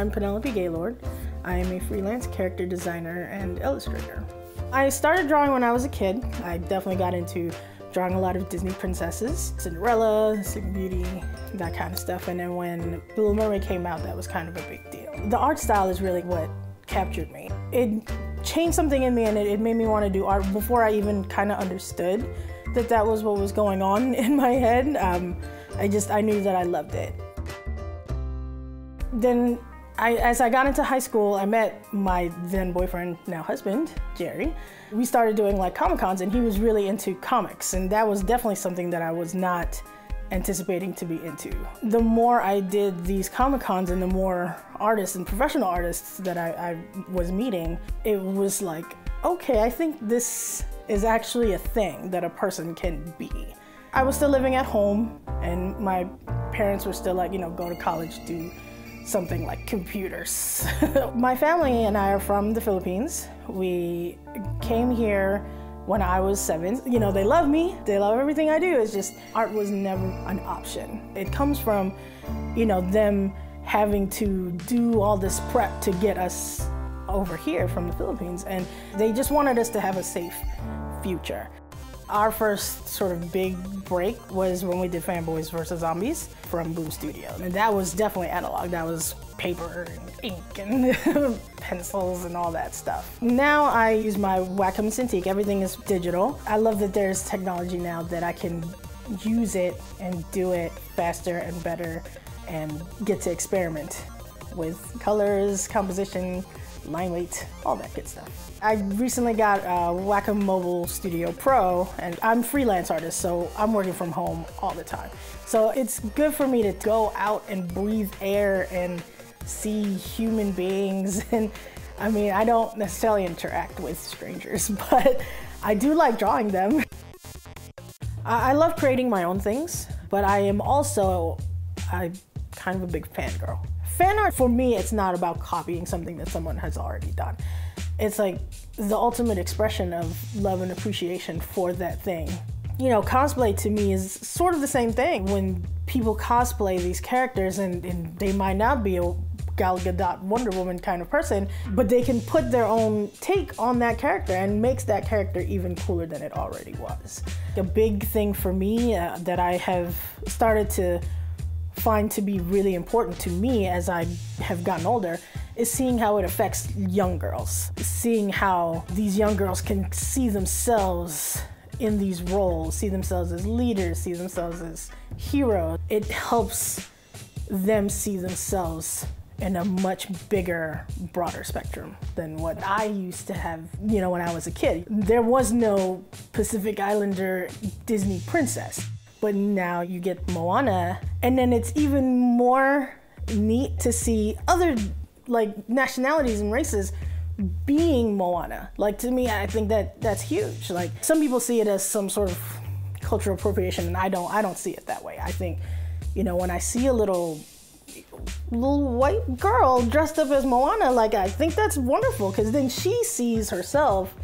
I'm Penelope Gaylord. I am a freelance character designer and illustrator. I started drawing when I was a kid. I definitely got into drawing a lot of Disney princesses, Cinderella, Sleeping Beauty, that kind of stuff. And then when Little Mermaid came out, that was kind of a big deal. The art style is really what captured me. It changed something in me, and it made me want to do art before I even kind of understood that that was what was going on in my head. I knew that I loved it. Then as I got into high school, I met my then boyfriend, now husband, Jerry. We started doing like Comic-Cons, and he was really into comics, and that was definitely something that I was not anticipating to be into. The more I did these Comic-Cons and the more artists and professional artists that I was meeting, it was like, okay, I think this is actually a thing that a person can be. I was still living at home, and my parents were still like, go to college, do something like computers. My family and I are from the Philippines. We came here when I was 7. They love me, they love everything I do. It's just art was never an option. It comes from, them having to do all this prep to get us over here from the Philippines, and they just wanted us to have a safe future. Our first sort of big break was when we did Fanboys vs. Zombies from Boom Studio. And that was definitely analog. That was paper and ink and pencils and all that stuff. Now I use my Wacom Cintiq. Everything is digital. I love that there's technology now that I can use it and do it faster and better and get to experiment with colors, composition, line weight, all that good stuff. I recently got a Wacom Mobile Studio Pro, and I'm a freelance artist, so I'm working from home all the time. So it's good for me to go out and breathe air and see human beings. And I don't necessarily interact with strangers, but I do like drawing them. I love creating my own things, but I'm kind of a big fangirl. Fan art, for me, it's not about copying something that someone has already done. It's like the ultimate expression of love and appreciation for that thing. Cosplay to me is sort of the same thing. When people cosplay these characters, and they might not be a Gal Gadot Wonder Woman kind of person, but they can put their own take on that character and makes that character even cooler than it already was. A big thing for me that I have started to find to be really important to me as I have gotten older is seeing how it affects young girls. Seeing how these young girls can see themselves in these roles, see themselves as leaders, see themselves as heroes. It helps them see themselves in a much bigger, broader spectrum than what I used to have, when I was a kid. There was no Pacific Islander Disney princess. But now you get Moana, and then it's even more neat to see other nationalities and races being Moana. To me, I think that's huge. Some people see it as some sort of cultural appropriation, and I don't see it that way. I think, when I see a little white girl dressed up as Moana, I think that's wonderful, because then she sees herself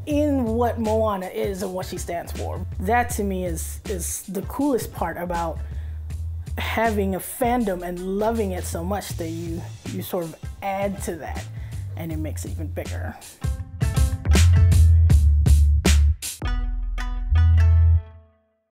in what Moana is and what she stands for. That to me is the coolest part about having a fandom and loving it so much that you sort of add to that, and it makes it even bigger.